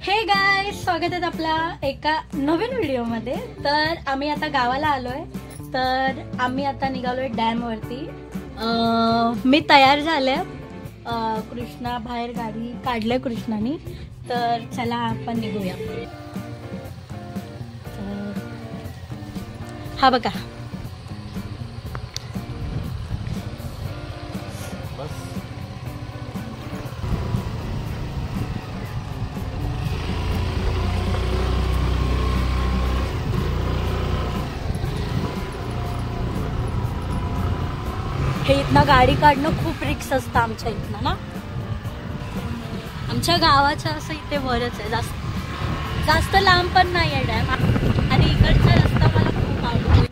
Hey guys, स्वागत आहे आपला एका नवीन व्हिडिओमध्ये। तर आम्ही आता गावाला आलोय। तर आम्ही आता निघालोय डॅम वरती। मी तयार झाले। कृष्णा बाहेर गाडी काढले कृष्णानी। तर चला आपण निघूया। हा बघा, हे इथनं गाडी काढणं खूप रिक्स असतं आमच्या इथनं ना। आमच्या गावाच्या असं इथे वरच आहे, जास्त लांब पण नाही आहे डॅम। आणि इकडचा रस्ता मला खूप आवडतो।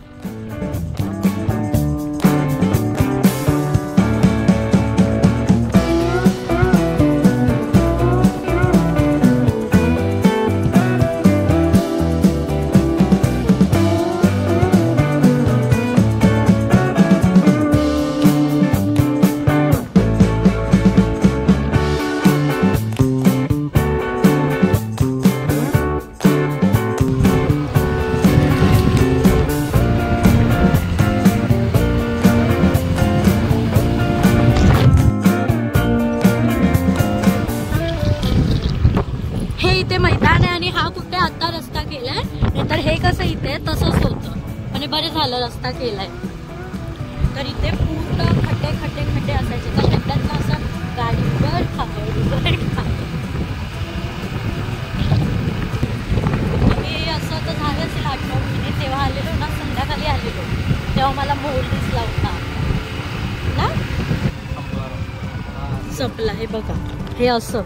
मैदान आहे आणि हा कुठे आता रस्ता केलाय, नाहीतर हे कसं इथे तसंच होतं। आणि बरे झालं रस्ता केलाय। तर इथे पूर्ण खड्डे खड्डे खड्डे असायचे। तर खड्ड्यांना असं गाडी वर खावे आणि असं तर झालं असेल 8-9 महिने। तेव्हा आलेलो ना, संध्याकाळी आलेलो, तेव्हा मला मोर दिसला होता ना। संपला हे बघा, हे असं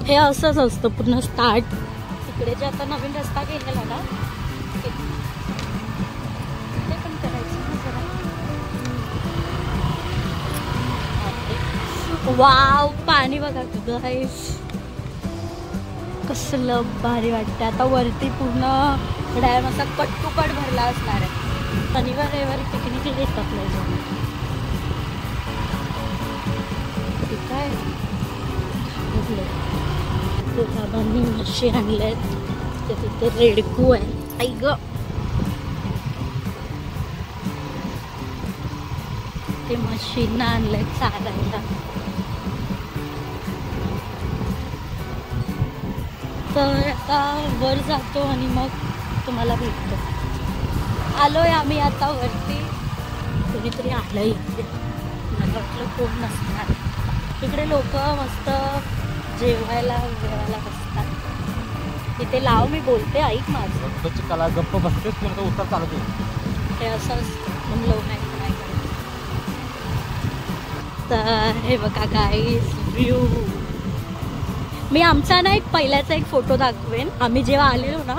हे असंच असतं पूर्ण स्टार्ट। तिकडे जे आता नवीन रस्ता केलेला ना, ते पण करायचं ना जरा। वाव, पाणी बघा गाइस, कसलं भारी वाटतं। आता वरती पूर्ण डॅम असा कट टू कट भरला असणार आहे। शनिवार रविवारी पिकनिक येतात लोक। ठीक आहे, बाबांनी म्हशी आणल्यात। ते तिथे रेडकू आहे। आई ग, ते म्हशींना आणलंय चारायला। तर आता वर जातो आणि मग तुम्हाला भेटतो। आलोय आम्ही आता वरती। कोणीतरी आलंय इथे, मला वाटलं कोण नसणार। इकडे लोक मस्त जेवायला वेळाला बसतात। इथे लाव, मी बोलते, ऐक माझं। कला गप्प बसतेच, पण उत्तर चालत हे असं असतं लोक नाही करायचं। तर हे बघा गाईस, व्ह्यू। मी आमचा ना एक पहिल्याचा एक फोटो दाखवेन। आम्ही जेव्हा आलेलो ना,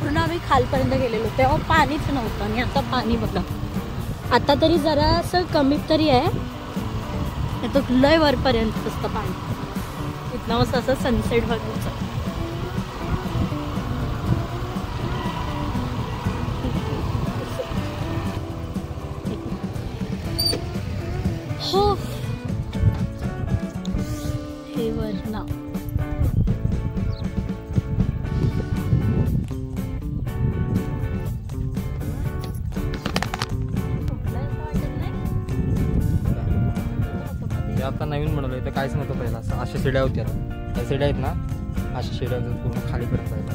पूर्ण आम्ही खालपर्यंत गेलेलो, तेव्हा पाणीच नव्हतं। आणि आता पाणी बघा, आता तरी जरा असं कमी तरी आहे। तो लय वरपर्यंत असतं पाणी। इथनं मस्त असं सनसेट बघायचं। हो, हे वरना आता नवीन बनवलं। इथं काहीच नव्हतं पहिला, अशा शिड्या होत्या। त्या शिड्या आहेत ना, अशा शिड्या पूर्ण खाली करत राहिल्या।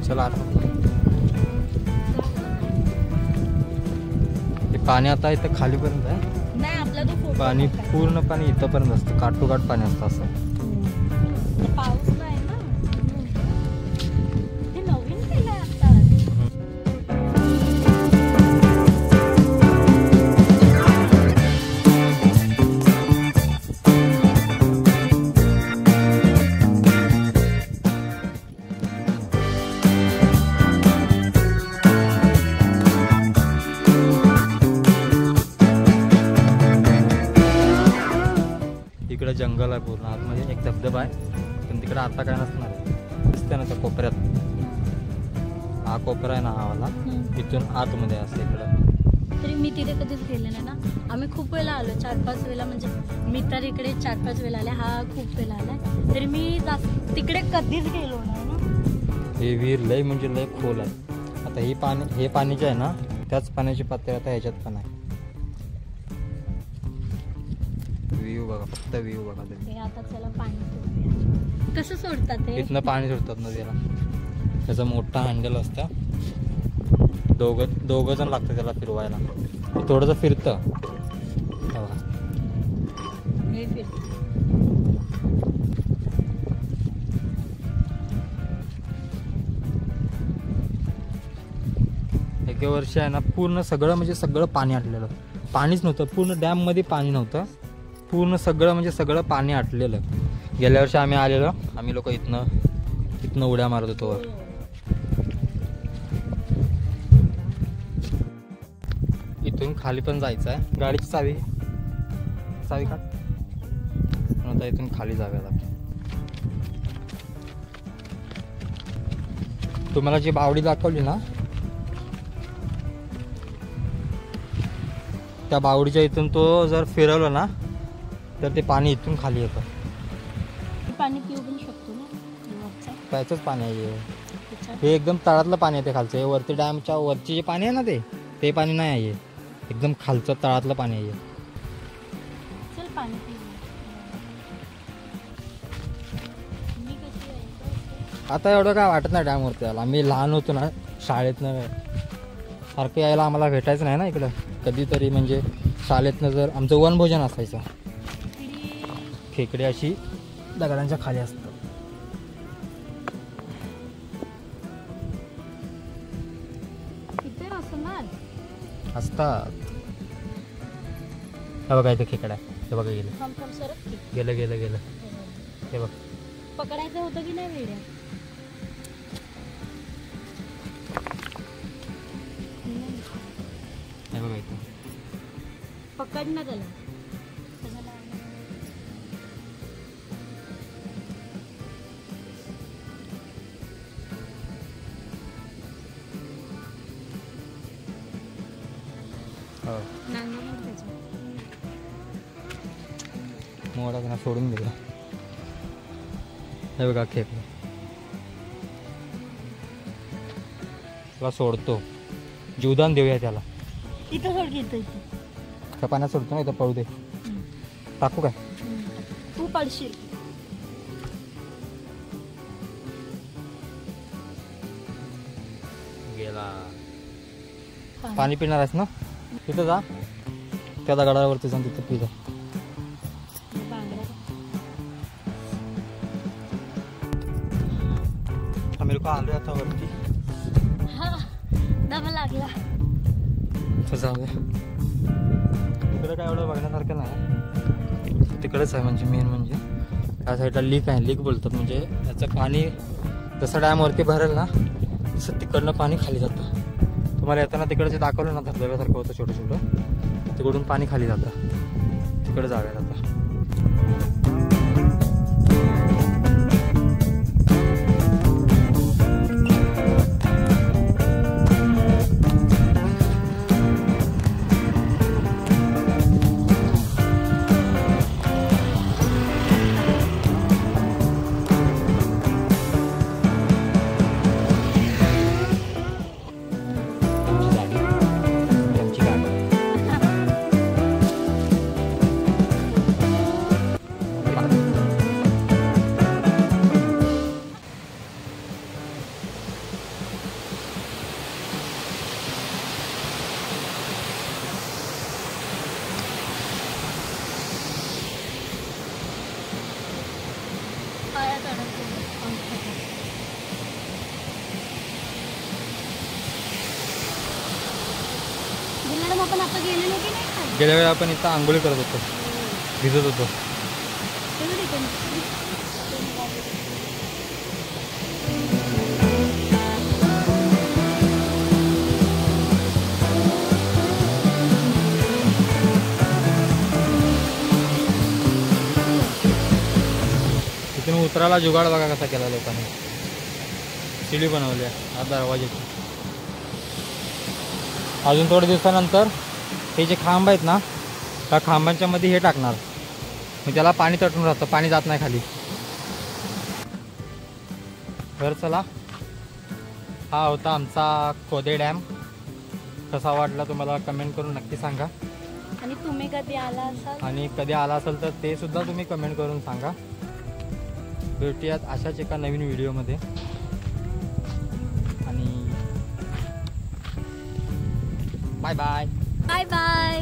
चला आता हे पाणी आता इथं खालीपर्यंत आहे। नाही, आपला तो फोटो पाणी पूर्ण पाणी इथंपर्यंत असतं, काठ टू काठ पाणी असतं असं। पाऊस नाही ना, हे नवीन केलंय आता। तिकडे जंगल आहे पूर्ण आतमध्ये एक धबधबा आहे पण तिकडे आता काय नसणार आहे दिसते ना त्या कोपऱ्यात हा कोपरा आहे ना हा वाला इथून आतमध्ये असते इकडं तरी मी तिथे कधीच गेले नाही ना आम्ही खूप वेळेला आलो 4-5 वेळेला म्हणजे मी तर इकडे 4-5 वेळेला आले हा खूप वेळेला आलाय तरी मी तिकडे कधीच गेलो नाही ना हे विहीर लय म्हणजे लय खोल आहे आता हे पाणी जे आहे ना त्याच पाण्याची पातळी आता ह्याच्यात पण आहे व्ह्यू बघा फक्त व्ह्यू बघा तुम्ही हे आता चला पाणी सोडूया. कसं सोडतात ते इथनं पाणी सोडतात नदीला त्याचा मोठा हँडल असतं दोघं जण लागतं त्याला फिरवायला थोडंसं फिरतं बघा हे फिरतं एक वर्ष आहे ना पूर्ण सगळं म्हणजे सगळं पाणी आटलेलं पाणीच नव्हतं पूर्ण डॅममध्ये पाणी नव्हतं पूर्ण सगळं म्हणजे सगळं पाणी आटलेलं गेल्या वर्षी आम्ही लोक इथनं उड्या मारत होतो वर इथून खाली पण जायचं आहे गाडीची चावी काढ आता इथून खाली जाऊया लागतं तुम्हाला जी बावडी दाखवली ना त्या बावडीच्या इथून तो जर फिरवलं ना तर ते पाणी इथून खाली येतं पाणी पिऊ पण शकतो ना प्यायचंच पाणी आहे हे एकदम तळातलं पाणी आहे ते खालचं हे वरती डॅमच्या वरची जे पाणी आहे ना ते पाणी नाही आहे एकदम खालचं तळातलं पाणी आहे चल पाणी पिऊ आता एवढं काय वाटत नाही डॅमवरती यायला आम्ही लहान होतो ना शाळेतनं सारखं यायला आम्हाला भेटायचं नाही ना इकडं कधीतरी म्हणजे शाळेतनं जर आमचं वनभोजन असायचं खेकडे अशी दगडांच्या खाली असतात असतात हे बघा इथे खेकडा आहे हे बघा गेलं हे बघ पकडायचं होतं की नाही वेड्या हे बघा इथे पकड ना त्याला मोडा त्यांना सोडून दिला हे बघा खेकडा त्याला सोडतो जीवदान देऊया त्याला इथं सोड की इथं त्या पाण्यात सोडतो ना इथं पळू दे टाकू काय तू पडशील गेला पाणी पिणार आहेस ना तिथं जा त्या दगडावरती जाऊन तिथं पी जा आम्ही लोक आलो आता वरती दमा लागला जाऊया तिकडे काय एवढं बघण्यासारखं नाही तिकडेच आहे म्हणजे मेन म्हणजे त्या साईडला लीक आहे लीक बोलतात म्हणजे याचं पाणी जसं डॅमवरती भरेल ना तसं तिकडनं पाणी खाली जातं तुम्हाला येताना तिकडचे दाखवलं ना धबधब्यासारखं होतं छोटं छोटं तिकडून पाणी खाली जातं तिकडे जाऊया आता आपण आता गेलेलो की नाही गेल्या वेळी आपण इथं आंघोळी करत होतो भिजत होतो उतरायला जुगाड बघा कसा केला लोकांनी. शिडी बनवली आहे दरवाजाची. अजून थोड्या दिवसानंतर हे जे खांब आहेत ना त्या खांबांच्या मध्ये हे टाकणार, मग त्याला पाणी तटून राहतं, पाणी जात नाही खाली. तर चला, हा होता आमचा खोदे डॅम. कसा वाटला तुम्हाला कमेंट करून नक्की सांगा. आणि तुम्ही कधी आला असाल आणि कधी आला असेल तर ते सुद्धा तुम्ही कमेंट करून सांगा. भेटूयात अशाच एका नवीन व्हिडिओमध्ये. आणि बाय बाय. Bye bye.